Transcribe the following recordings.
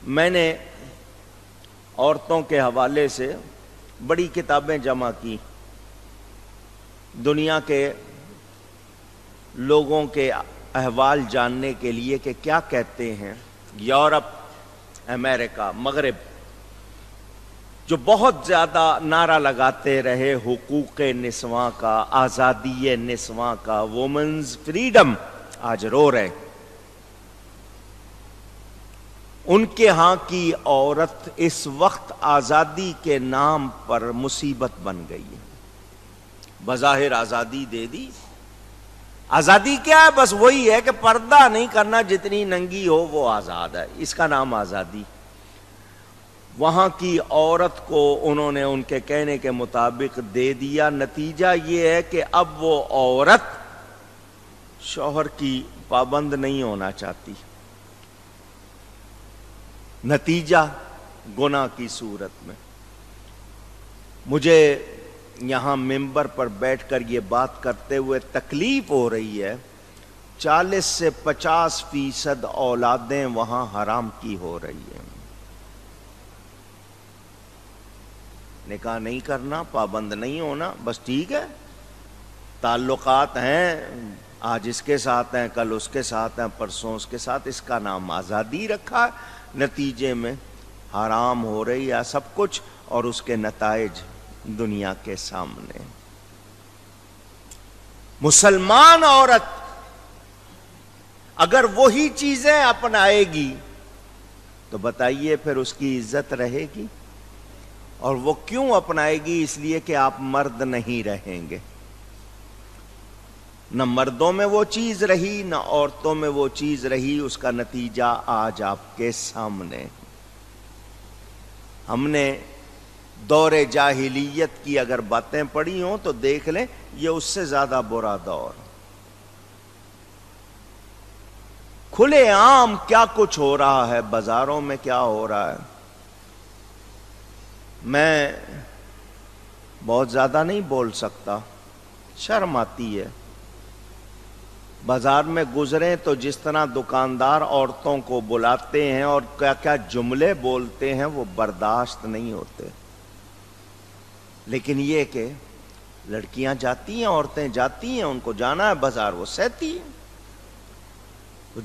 میں نے عورتوں کے حوالے سے بڑی کتابیں جمع کی، دنیا کے لوگوں کے احوال جاننے کے لیے کہ کیا کہتے ہیں یورپ، امریکہ، مغرب، جو بہت زیادہ نعرہ لگاتے رہے حقوق نسواں کا، آزادی نسواں کا، وومنز فریڈم، آج رو رہے۔ ان کے ہاں کی عورت اس وقت آزادی کے نام پر مصیبت بن گئی ہے۔ بظاہر آزادی دے دی، آزادی کیا ہے؟ بس وہی ہے کہ پردہ نہیں کرنا، جتنی ننگی ہو وہ آزاد ہے، اس کا نام آزادی۔ وہاں کی عورت کو انہوں نے ان کے کہنے کے مطابق دے دیا، نتیجہ یہ ہے کہ اب وہ عورت شوہر کی پابند نہیں ہونا چاہتی، نتیجہ گناہ کی صورت میں۔ مجھے یہاں ممبر پر بیٹھ کر یہ بات کرتے ہوئے تکلیف ہو رہی ہے، 40 سے 50% اولادیں وہاں حرام کی ہو رہی ہیں۔ نکاح نہیں کرنا، پابند نہیں ہونا، بس ٹھیک ہے، تعلقات ہیں، آج اس کے ساتھ ہیں، کل اس کے ساتھ ہیں، پرسوں اس کے ساتھ، اس کا نام آزادی رکھا ہے، نتیجے میں حرام ہو رہی ہے سب کچھ، اور اس کے نتائج دنیا کے سامنے۔ مسلمان عورت اگر وہی چیزیں اپنائے گی تو بتائیے پھر اس کی عزت رہے گی؟ اور وہ کیوں اپنائے گی؟ اس لیے کہ آپ مرد نہیں رہیں گے۔ نہ مردوں میں وہ چیز رہی، نہ عورتوں میں وہ چیز رہی، اس کا نتیجہ آج آپ کے سامنے۔ ہم نے دور جاہلیت کی اگر باتیں پڑھی ہوں تو دیکھ لیں، یہ اس سے زیادہ برا دور۔ کھلے عام کیا کچھ ہو رہا ہے، بازاروں میں کیا ہو رہا ہے۔ میں بہت زیادہ نہیں بول سکتا، شرم آتی ہے۔ بازار میں گزریں تو جس طرح دکاندار عورتوں کو بلاتے ہیں اور کیا کیا جملے بولتے ہیں وہ برداشت نہیں ہوتے۔ لیکن یہ کہ لڑکیاں جاتی ہیں، عورتیں جاتی ہیں، ان کو جانا ہے بازار، وہ سہتی ہیں۔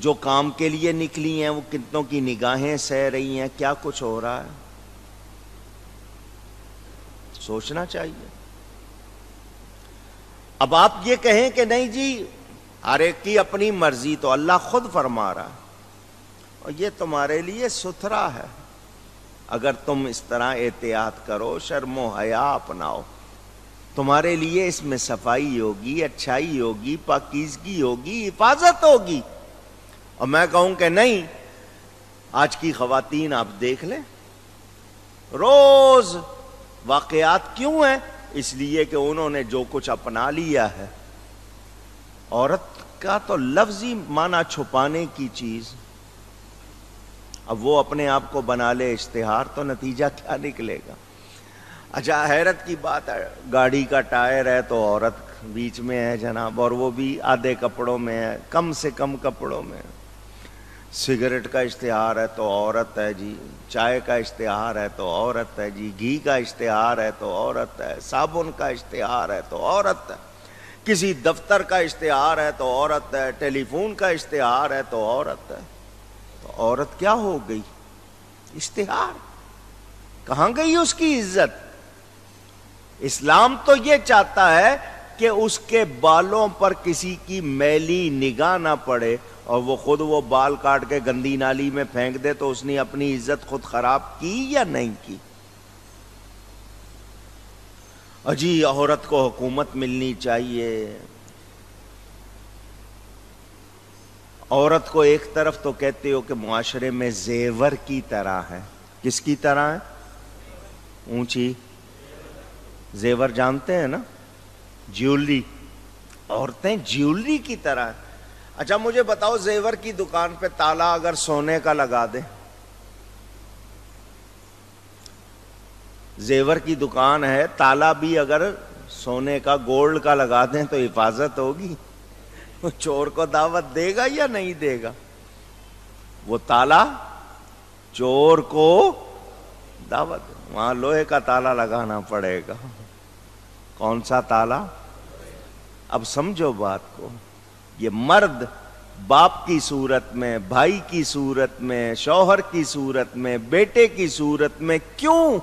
جو کام کے لیے نکلی ہیں وہ کتنوں کی نگاہیں سہ رہی ہیں، کیا کچھ ہو رہا ہے، سوچنا چاہیے۔ اب آپ یہ کہیں کہ نہیں جی ہر ایک کی اپنی مرضی، تو اللہ خود فرما رہا ہے اور یہ تمہارے لیے ستھرا ہے۔ اگر تم اس طرح احتیاط کرو، شرم و حیا اپناؤ، تمہارے لیے اس میں صفائی ہوگی، اچھائی ہوگی، پاکیزگی ہوگی، حفاظت ہوگی۔ اور میں کہوں کہ نہیں، آج کی خواتین آپ دیکھ لیں، روز واقعات کیوں ہیں؟ اس لیے کہ انہوں نے جو کچھ اپنا لیا ہے۔ عورت کا تو لفظی معنی چھپانے کی چیز، اب وہ اپنے آپ کو بنا لے اشتہار، تو نتیجہ کیا نکلے گا؟ اچھا حیرت کی بات ہے، گاڑی کا ٹائر ہے تو عورت بیچ میں ہے جناب، اور وہ بھی آدھے کپڑوں میں ہے، کم سے کم کپڑوں میں۔ سگریٹ کا اشتہار ہے تو عورت ہے جی، چائے کا اشتہار ہے تو عورت ہے جی، گھی کا اشتہار ہے تو عورت ہے، صابن کا اشتہار ہے تو عورت ہے، کسی دفتر کا اشتہار ہے تو عورت ہے، ٹیلی فون کا اشتہار ہے تو عورت ہے۔ تو عورت کیا ہو گئی؟ اشتہار۔ کہاں گئی اس کی عزت؟ اسلام تو یہ چاہتا ہے کہ اس کے بالوں پر کسی کی میلی نگاہ نہ پڑے، اور وہ خود وہ بال کاٹ کے گندی نالی میں پھینک دے تو اس نے اپنی عزت خود خراب کی یا نہیں کی؟ اجی عورت کو حکومت ملنی چاہیے۔ عورت کو ایک طرف تو کہتے ہو کہ معاشرے میں زیور کی طرح ہے، کس کی طرح ہے؟ اونچی زیور جانتے ہیں نا، جیولری، عورتیں جیولری کی طرح ہیں۔ اچھا مجھے بتاؤ، زیور کی دکان پہ تالا اگر سونے کا لگا دے، زیور کی دکان ہے، تالا بھی اگر سونے کا گولڈ کا لگا دیں تو حفاظت ہوگی؟ وہ چور کو دعوت دے گا یا نہیں دے گا؟ وہ تالا چور کو دعوت، وہاں لوہے کا تالا لگانا پڑے گا. کون سا تالا؟ اب سمجھو بات کو. یہ مرد باپ کی صورت میں، بھائی کی صورت میں، شوہر کی صورت میں، بیٹے کی صورت میں کیوں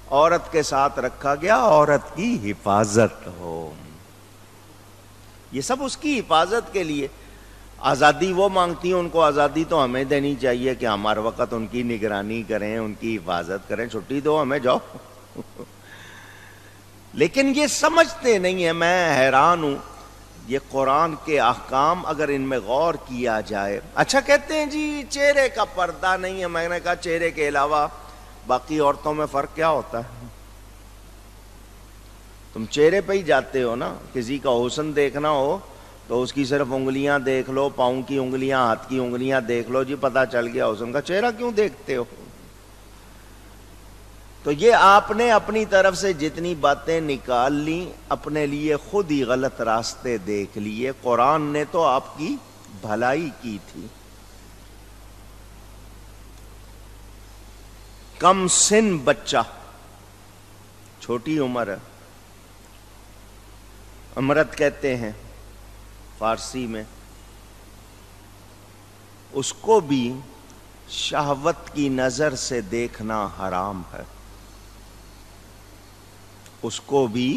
عورت کے ساتھ رکھا گیا؟ عورت کی حفاظت ہو. یہ سب اس کی حفاظت کے لیے. آزادی وہ مانگتی ہیں، ان کو آزادی تو ہمیں دینی چاہیے کہ ہمارے وقت ان کی نگرانی کریں، ان کی حفاظت کریں. چھٹی دو ہمیں، جاؤ. لیکن یہ سمجھتے نہیں ہیں. میں حیران ہوں. یہ قرآن کے احکام اگر ان میں غور کیا جائے. اچھا کہتے ہیں جی چہرے کا پردہ نہیں ہے. میں نے کہا چہرے کے علاوہ باقی عورتوں میں فرق کیا ہوتا ہے؟ تم چہرے پہ ہی جاتے ہو نا. کسی کا حسن دیکھنا ہو تو اس کی صرف انگلیاں دیکھ لو، پاؤں کی انگلیاں، ہاتھ کی انگلیاں دیکھ لو، جی پتہ چل گیا حسن کا. چہرہ کیوں دیکھتے ہو؟ تو یہ آپ نے اپنی طرف سے جتنی باتیں نکال لیں، اپنے لیے خود ہی غلط راستے دیکھ لیے. قرآن نے تو آپ کی بھلائی کی تھی. کم سن بچہ، چھوٹی عمر ہے، امرت کہتے ہیں فارسی میں، اس کو بھی شہوت کی نظر سے دیکھنا حرام ہے. اس کو بھی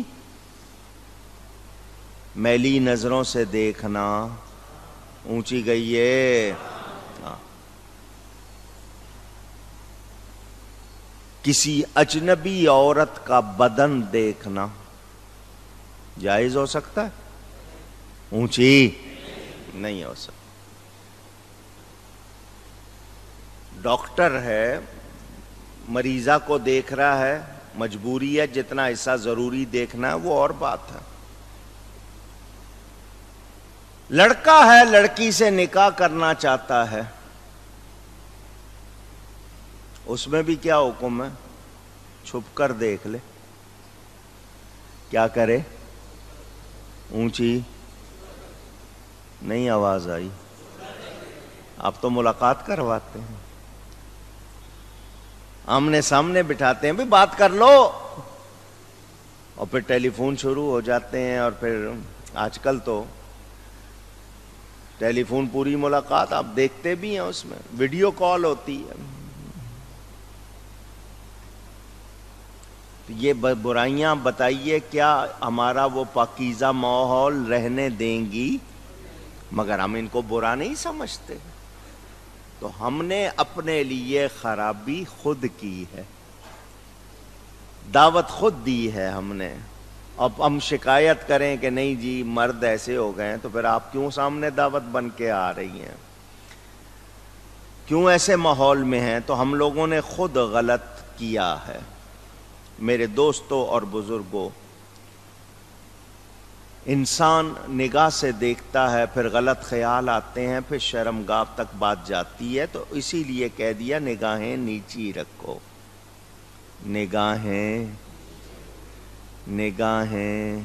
میلی نظروں سے دیکھنا. اونچی گئی ہے. کسی اجنبی عورت کا بدن دیکھنا جائز ہو سکتا ہے؟ اونچی نہیں ہو سکتا. ڈاکٹر ہے، مریضہ کو دیکھ رہا ہے، مجبوری ہے، جتنا حصہ ضروری دیکھنا ہے وہ اور بات ہے. لڑکا ہے، لڑکی سے نکاح کرنا چاہتا ہے، اس میں بھی کیا حکم ہے؟ چھپ کر دیکھ لے. کیا کرے؟ اونچی نہیں آواز آئی. آپ تو ملاقات کرواتے ہیں، آمنے سامنے بٹھاتے ہیں، بھی بات کر لو، اور پھر ٹیلی فون شروع ہو جاتے ہیں. اور پھر آج کل تو ٹیلی فون پوری ملاقات آپ دیکھتے بھی ہیں، اس میں ویڈیو کال ہوتی ہے. یہ برائیاں بتائیے کیا ہمارا وہ پاکیزہ ماحول رہنے دیں گی؟ مگر ہم ان کو برا نہیں سمجھتے. تو ہم نے اپنے لیے خرابی خود کی ہے، دعوت خود دی ہے ہم نے. اب ہم شکایت کریں کہ نہیں جی مرد ایسے ہو گئے ہیں، تو پھر آپ کیوں سامنے دعوت بن کے آ رہی ہیں؟ کیوں ایسے ماحول میں ہیں؟ تو ہم لوگوں نے خود غلط کیا ہے. میرے دوستوں اور بزرگوں، انسان نگاہ سے دیکھتا ہے، پھر غلط خیال آتے ہیں، پھر شرمگاہ تک بات جاتی ہے. تو اسی لیے کہہ دیا نگاہیں نیچی رکھو. نگاہیں نگاہیں.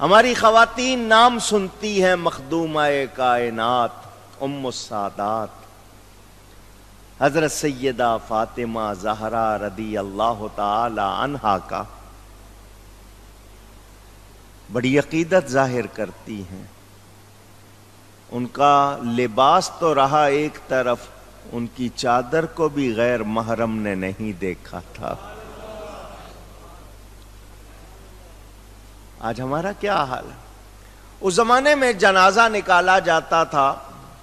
ہماری خواتین نام سنتی ہیں مخدومہ کائنات، ام السادات حضرت سیدہ فاطمہ زہرا رضی اللہ تعالی عنہا کا بڑی عقیدت ظاہر کرتی ہیں. ان کا لباس تو رہا ایک طرف، ان کی چادر کو بھی غیر محرم نے نہیں دیکھا تھا. آج ہمارا کیا حال ہے؟ اس زمانے میں جنازہ نکالا جاتا تھا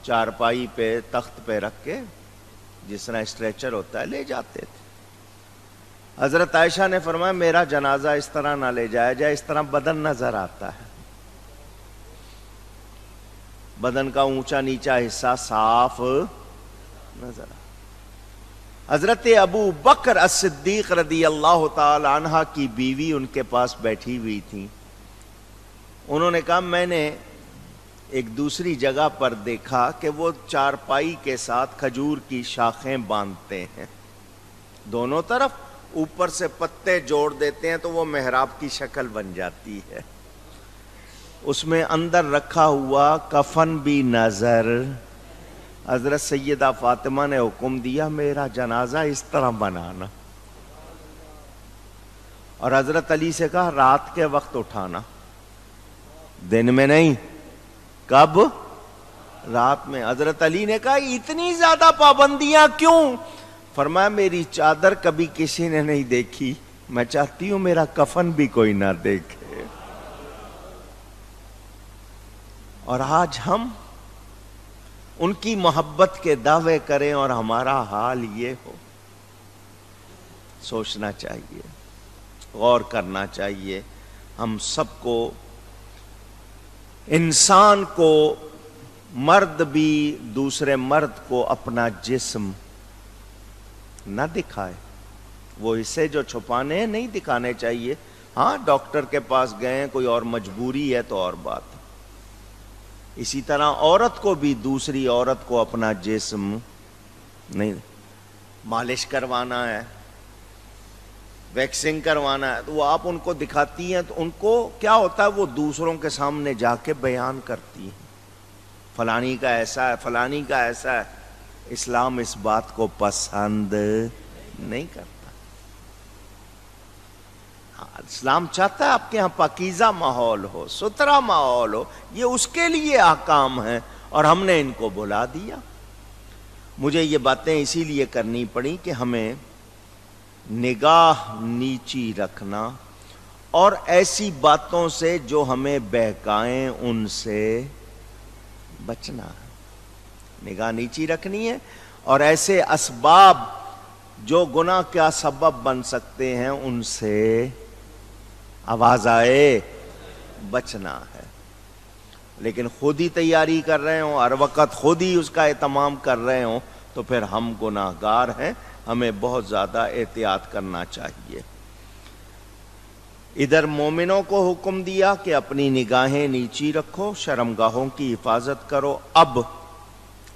چارپائی پہ، تخت پہ رکھ کے، جس طرح اسٹریچر ہوتا ہے، لے جاتے تھے. حضرت عائشہ نے فرمایا میرا جنازہ اس طرح نہ لے جایا جائے، اس طرح بدن نظر آتا ہے. بدن کا اونچا نیچا حصہ صاف نظر آتا. حضرت ابو بکر الصدیق رضی اللہ تعالی عنہ کی بیوی ان کے پاس بیٹھی ہوئی تھی. انہوں نے کہا میں نے ایک دوسری جگہ پر دیکھا کہ وہ چارپائی کے ساتھ کھجور کی شاخیں باندھتے ہیں دونوں طرف، اوپر سے پتے جوڑ دیتے ہیں تو وہ محراب کی شکل بن جاتی ہے. اس میں اندر رکھا ہوا کفن بھی نظر حضرت سیدہ فاطمہ نے حکم دیا میرا جنازہ اس طرح بنانا، اور حضرت علی سے کہا رات کے وقت اٹھانا، دن میں نہیں۔ کب؟ رات میں۔ حضرت علی نے کہا اتنی زیادہ پابندیاں کیوں؟ فرمایا میری چادر کبھی کسی نے نہیں دیکھی، میں چاہتی ہوں میرا کفن بھی کوئی نہ دیکھے۔ اور آج ہم ان کی محبت کے دعوے کریں اور ہمارا حال یہ ہو۔ سوچنا چاہیے، غور کرنا چاہیے۔ ہم سب کو، انسان کو، مرد بھی دوسرے مرد کو اپنا جسم نہ دکھائے، وہ اسے جو چھپانے ہیں نہیں دکھانے چاہیے۔ ہاں ڈاکٹر کے پاس گئے، کوئی اور مجبوری ہے تو اور بات۔ اسی طرح عورت کو بھی دوسری عورت کو اپنا جسم نہیں، مالش کروانا ہے، ویکسنگ کروانا ہے، تو وہ آپ ان کو دکھاتی ہیں تو ان کو کیا ہوتا ہے، وہ دوسروں کے سامنے جا کے بیان کرتی ہیں فلانی کا ایسا ہے، فلانی کا ایسا ہے۔ اسلام اس بات کو پسند نہیں کرتا۔ اسلام چاہتا ہے آپ کے ہاں پاکیزہ ماحول ہو، ستھرا ماحول ہو، یہ اس کے لیے احکام ہیں، اور ہم نے ان کو بھلا دیا۔ مجھے یہ باتیں اسی لیے کرنی پڑی کہ ہمیں نگاہ نیچی رکھنا، اور ایسی باتوں سے جو ہمیں بہکائیں ان سے بچنا ہے۔ نگاہ نیچی رکھنی ہے، اور ایسے اسباب جو گناہ کا سبب بن سکتے ہیں ان سے آواز آئے بچنا ہے۔ لیکن خود ہی تیاری کر رہے ہوں، ہر وقت خود ہی اس کا اہتمام کر رہے ہوں، تو پھر ہم گناہگار ہیں، ہمیں بہت زیادہ احتیاط کرنا چاہیے۔ ادھر مومنوں کو حکم دیا کہ اپنی نگاہیں نیچی رکھو، شرمگاہوں کی حفاظت کرو۔ اب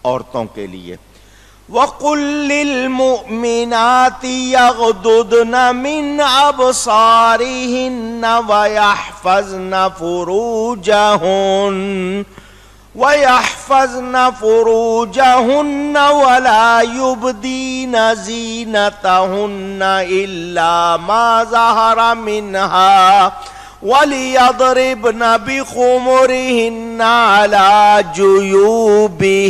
عورتوں کے لیے وَقُلْ لِلْمُؤْمِنَاتِ يَغْضُضْنَ مِنْ أَبْصَارِهِنَّ وَيَحْفَظْنَ فُرُوجَهُنَّ وَلَا يُبْدِينَ زِينَتَهُنَّ إِلَّا مَا ظَهَرَ مِنْهَا وَلِيَضْرِبْنَ بِخُمُرِهِنَّ عَلَى جُيُوبِهِنَّ۔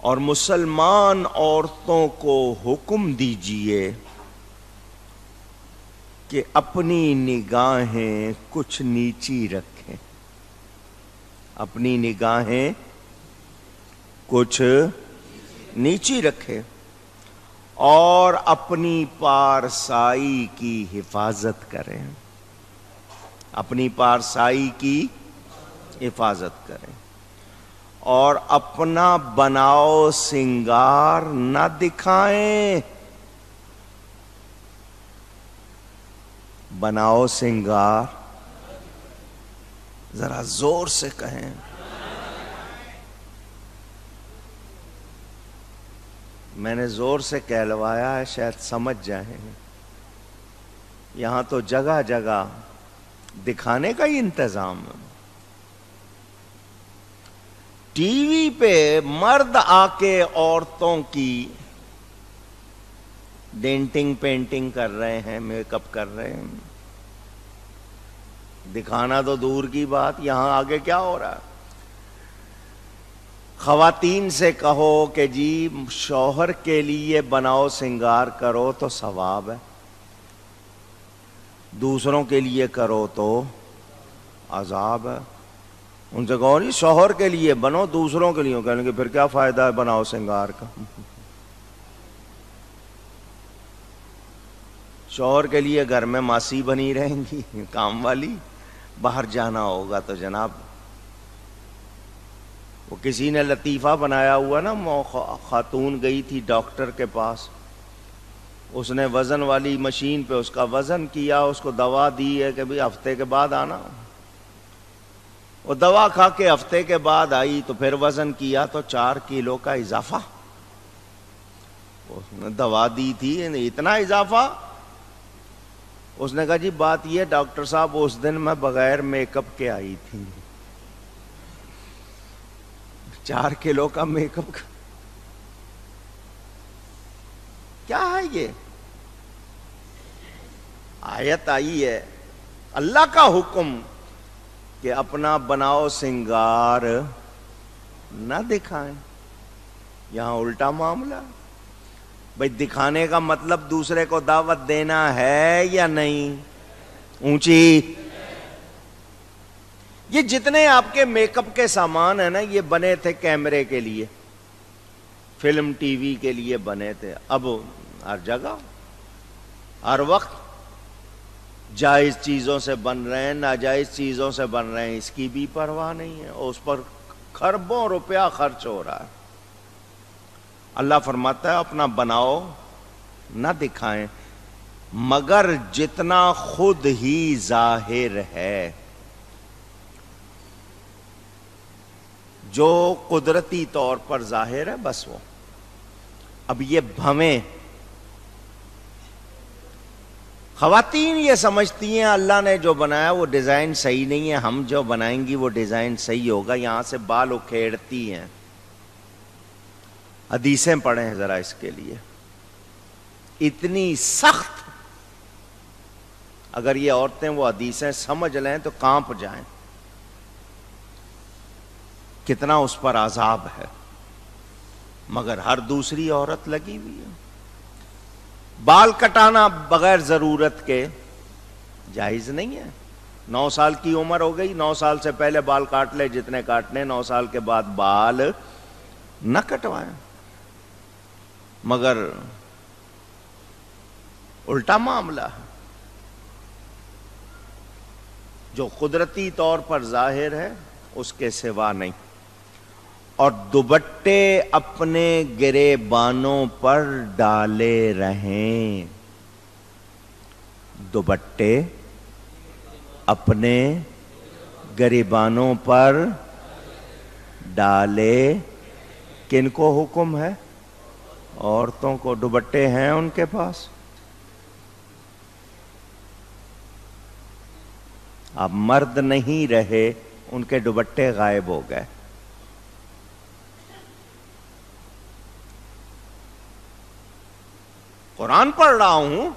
اور مسلمان عورتوں کو حکم دیجئے کہ اپنی نگاہیں کچھ نیچی رکھیں، اپنی نگاہیں کچھ نیچی رکھیں، اور اپنی پارسائی کی حفاظت کریں، اپنی پارسائی کی حفاظت کریں، اور اپنا بناؤ سنگار نہ دکھائیں۔ بناؤ سنگار، ذرا زور سے کہیں۔ میں نے زور سے کہلوایا ہے، شاید سمجھ جائیں۔ یہاں تو جگہ جگہ دکھانے کا ہی انتظام ہے۔ ٹی وی پہ مرد آ کے عورتوں کی ڈینٹنگ پینٹنگ کر رہے ہیں، میک اپ کر رہے ہیں، دکھانا تو دور کی بات، یہاں آگے کیا ہو رہا ہے؟ خواتین سے کہو کہ جی شوہر کے لیے بناؤ سنگار کرو تو ثواب ہے، دوسروں کے لیے کرو تو عذاب ہے۔ ان سے کہو نہیں شوہر کے لیے بنو، دوسروں کے لیے، کہنے کہ پھر کیا فائدہ ہے بناؤ سنگار کا؟ شوہر کے لیے گھر میں ماسی بنی رہیں گی، کام والی، باہر جانا ہوگا تو جناب وہ کسی نے لطیفہ بنایا ہوا نا، خاتون گئی تھی ڈاکٹر کے پاس، اس نے وزن والی مشین پہ اس کا وزن کیا، اس کو دوا دی ہے کہ بھئی ہفتے کے بعد آنا۔ وہ دوا کھا کے ہفتے کے بعد آئی تو پھر وزن کیا تو 4 کلو کا اضافہ، اس نے دوا دی تھی اتنا اضافہ، اس نے کہا جی بات یہ ڈاکٹر صاحب اس دن میں بغیر میک اپ کے آئی تھی. 4 کلو کا میک اپ کیا ہے یہ؟ آیت آئی ہے اللہ کا حکم کہ اپنا بناؤ سنگار نہ دکھائیں. یہاں الٹا معاملہ. بھئی دکھانے کا مطلب دوسرے کو دعوت دینا ہے یا نہیں؟ اونچی. یہ جتنے آپ کے میک اپ کے سامان ہیں نا یہ بنے تھے کیمرے کے لیے, فلم ٹی وی کے لیے بنے تھے. اب ہر جگہ ہر وقت جائز چیزوں سے بن رہے ہیں, ناجائز چیزوں سے بن رہے ہیں, اس کی بھی پرواہ نہیں ہے, اور اس پر خربوں روپیہ خرچ ہو رہا ہے. اللہ فرماتا ہے اپنا بناؤ نہ دکھائیں مگر جتنا خود ہی ظاہر ہے, جو قدرتی طور پر ظاہر ہے بس وہ. اب یہ بھویں خواتین یہ سمجھتی ہیں اللہ نے جو بنایا وہ ڈیزائن صحیح نہیں ہے, ہم جو بنائیں گی وہ ڈیزائن صحیح ہوگا, یہاں سے بال اکھیڑتی ہیں. حدیثیں پڑھیں ذرا اس کے لیے, اتنی سخت. اگر یہ عورتیں وہ حدیثیں سمجھ لیں تو کانپ جائیں, کتنا اس پر عذاب ہے. مگر ہر دوسری عورت لگی ہوئی ہے. بال کٹانا بغیر ضرورت کے جائز نہیں ہے. 9 سال کی عمر ہو گئی, 9 سال سے پہلے بال کاٹ لے جتنے کاٹنے, 9 سال کے بعد بال نہ کٹوائیں. مگر الٹا معاملہ ہے, جو قدرتی طور پر ظاہر ہے اس کے سوا نہیں. اور دوپٹے اپنے گریبانوں پر ڈالے رہیں, دوپٹے اپنے گریبانوں پر ڈالے. کن کو حکم ہے؟ عورتوں کو. دوپٹے ہیں ان کے پاس؟ اب مرد نہیں رہے, ان کے دوپٹے غائب ہو گئے. قرآن پڑھ رہا ہوں